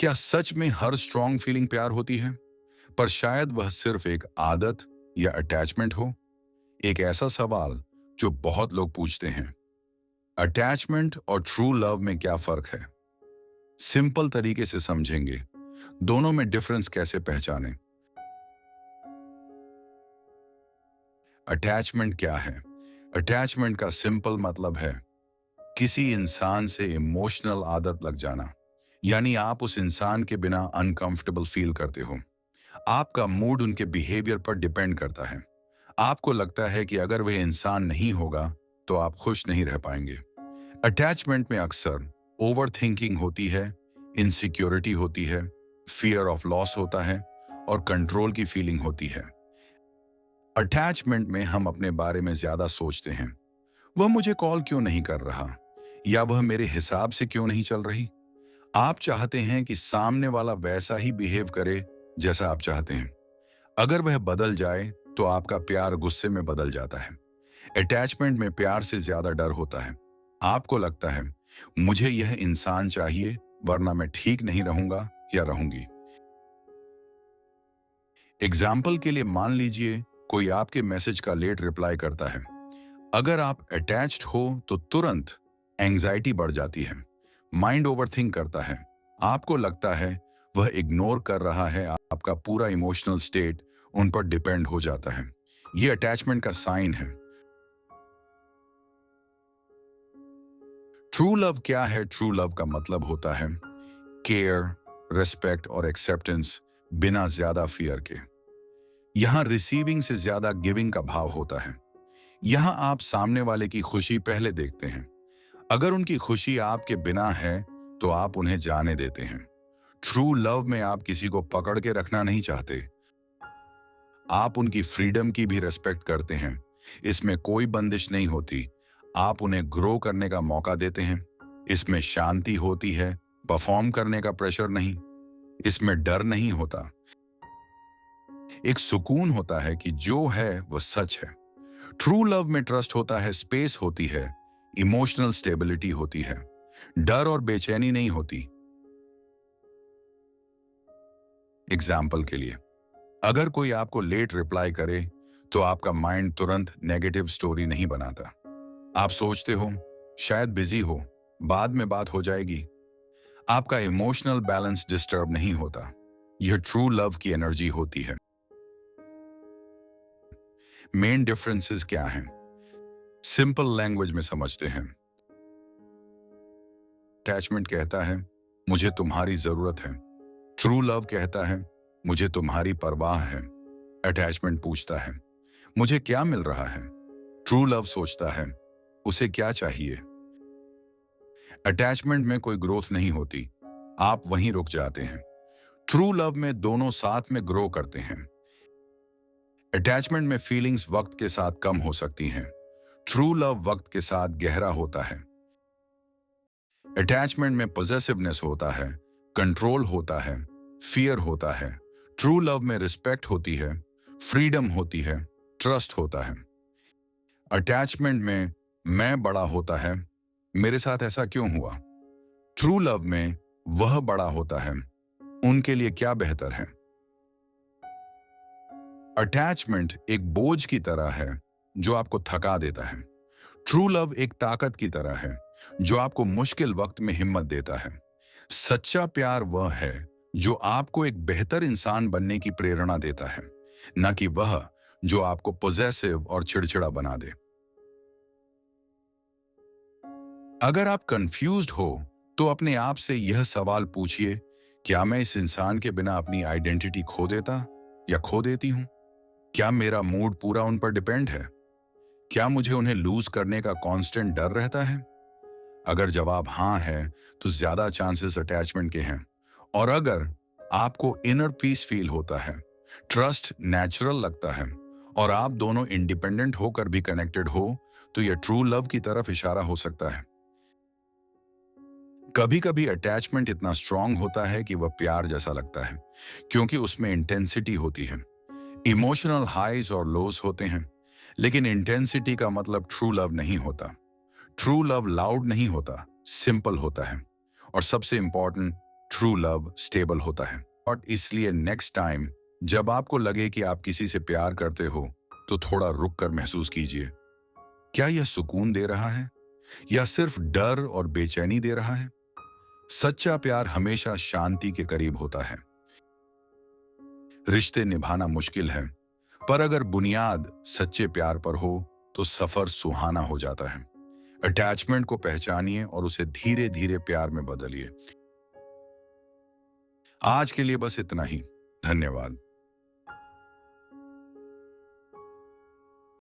क्या सच में हर strong feeling प्यार होती है? पर शायद वह सिर्फ एक आदत या अटैचमेंट हो। एक ऐसा सवाल जो बहुत लोग पूछते हैं। अटैचमेंट और ट्रू लव में क्या फर्क है? सिंपल तरीके से समझेंगे। दोनों में डिफरेंस कैसे पहचानें? अटैचमेंट क्या है? अटैचमेंट का सिंपल मतलब है किसी इंसान से इमोशनल आदत लग जाना। यानी आप उस इंसान के बिना अनकंफर्टेबल फील करते हो। आपका मूड उनके बिहेवियर पर डिपेंड करता है। आपको लगता है कि अगर वह इंसान नहीं होगा तो आप खुश नहीं रह पाएंगे। अटैचमेंट में अक्सर ओवर थिंकिंग होती है, इनसिक्योरिटी होती है, फियर ऑफ लॉस होता है और कंट्रोल की फीलिंग होती है। अटैचमेंट में हम अपने बारे में ज्यादा सोचते हैं। वह मुझे कॉल क्यों नहीं कर रहा, या वह मेरे हिसाब से क्यों नहीं चल रही। आप चाहते हैं कि सामने वाला वैसा ही बिहेव करे जैसा आप चाहते हैं। अगर वह बदल जाए तो आपका प्यार गुस्से में बदल जाता है। अटैचमेंट में प्यार से ज्यादा डर होता है। आपको लगता है मुझे यह इंसान चाहिए वरना मैं ठीक नहीं रहूंगा या रहूंगी। एग्जाम्पल के लिए मान लीजिए कोई आपके मैसेज का लेट रिप्लाई करता है। अगर आप अटैच्ड हो तो तुरंत एंजाइटी बढ़ जाती है, माइंड ओवरथिंक करता है। आपको लगता है वह इग्नोर कर रहा है, आपका पूरा इमोशनल स्टेट उन पर डिपेंड हो जाता है। यह अटैचमेंट का साइन है। ट्रू लव क्या है? ट्रू लव का मतलब होता है केयर, रिस्पेक्ट और एक्सेप्टेंस बिना ज्यादा फियर के। यहां रिसीविंग से ज्यादा गिविंग का भाव होता है। यहां आप सामने वाले की खुशी पहले देखते हैं। अगर उनकी खुशी आपके बिना है तो आप उन्हें जाने देते हैं। ट्रू लव में आप किसी को पकड़ के रखना नहीं चाहते। आप उनकी फ्रीडम की भी रेस्पेक्ट करते हैं। इसमें कोई बंदिश नहीं होती। आप उन्हें ग्रो करने का मौका देते हैं। इसमें शांति होती है, परफॉर्म करने का प्रेशर नहीं। इसमें डर नहीं होता। एक सुकून होता है कि जो है वह सच है। ट्रू लव में ट्रस्ट होता है, स्पेस होती है, इमोशनल स्टेबिलिटी होती है, डर और बेचैनी नहीं होती। एग्जाम्पल के लिए, अगर कोई आपको लेट रिप्लाई करे तो आपका माइंड तुरंत नेगेटिव स्टोरी नहीं बनाता। आप सोचते हो शायद बिजी हो, बाद में बात हो जाएगी। आपका इमोशनल बैलेंस डिस्टर्ब नहीं होता। यह ट्रू लव की एनर्जी होती है। मेन डिफरेंसेस क्या हैं? सिंपल लैंग्वेज में समझते हैं। अटैचमेंट कहता है मुझे तुम्हारी जरूरत है। ट्रू लव कहता है मुझे तुम्हारी परवाह है। अटैचमेंट पूछता है मुझे क्या मिल रहा है। ट्रू लव सोचता है उसे क्या चाहिए। अटैचमेंट में कोई ग्रोथ नहीं होती, आप वहीं रुक जाते हैं। ट्रू लव में दोनों साथ में ग्रो करते हैं। अटैचमेंट में फीलिंग्स वक्त के साथ कम हो सकती हैं। ट्रू लव वक्त के साथ गहरा होता है। अटैचमेंट में पॉसेसिवनेस होता है, कंट्रोल होता है, फियर होता है। ट्रू लव में रिस्पेक्ट होती है, फ्रीडम होती है, ट्रस्ट होता है। अटैचमेंट में मैं बड़ा होता है, मेरे साथ ऐसा क्यों हुआ। ट्रू लव में वह बड़ा होता है, उनके लिए क्या बेहतर है। अटैचमेंट एक बोझ की तरह है जो आपको थका देता है। ट्रू लव एक ताकत की तरह है जो आपको मुश्किल वक्त में हिम्मत देता है। सच्चा प्यार वह है जो आपको एक बेहतर इंसान बनने की प्रेरणा देता है, न कि वह जो आपको पॉसेसिव और चिड़चिड़ा बना दे। अगर आप कंफ्यूज्ड हो तो अपने आप से यह सवाल पूछिए, क्या मैं इस इंसान के बिना अपनी आइडेंटिटी खो देता या खो देती हूं? क्या मेरा मूड पूरा उन पर डिपेंड है? क्या मुझे उन्हें लूज करने का कांस्टेंट डर रहता है? अगर जवाब हाँ है तो ज्यादा चांसेस अटैचमेंट के हैं। और अगर आपको इनर पीस फील होता है, ट्रस्ट नेचुरल लगता है और आप दोनों इंडिपेंडेंट होकर भी कनेक्टेड हो, तो यह ट्रू लव की तरफ इशारा हो सकता है। कभी कभी अटैचमेंट इतना स्ट्रांग होता है कि वह प्यार जैसा लगता है, क्योंकि उसमें इंटेंसिटी होती है, इमोशनल हाइज और लोज होते हैं। लेकिन इंटेंसिटी का मतलब ट्रू लव नहीं होता। ट्रू लव लाउड नहीं होता, सिंपल होता है। और सबसे इंपॉर्टेंट, ट्रू लव स्टेबल होता है। और इसलिए नेक्स्ट टाइम जब आपको लगे कि आप किसी से प्यार करते हो, तो थोड़ा रुक कर महसूस कीजिए, क्या यह सुकून दे रहा है या सिर्फ डर और बेचैनी दे रहा है? सच्चा प्यार हमेशा शांति के करीब होता है। रिश्ते निभाना मुश्किल है, पर अगर बुनियाद सच्चे प्यार पर हो तो सफर सुहाना हो जाता है। अटैचमेंट को पहचानिए और उसे धीरे धीरे प्यार में बदलिए। आज के लिए बस इतना ही। धन्यवाद।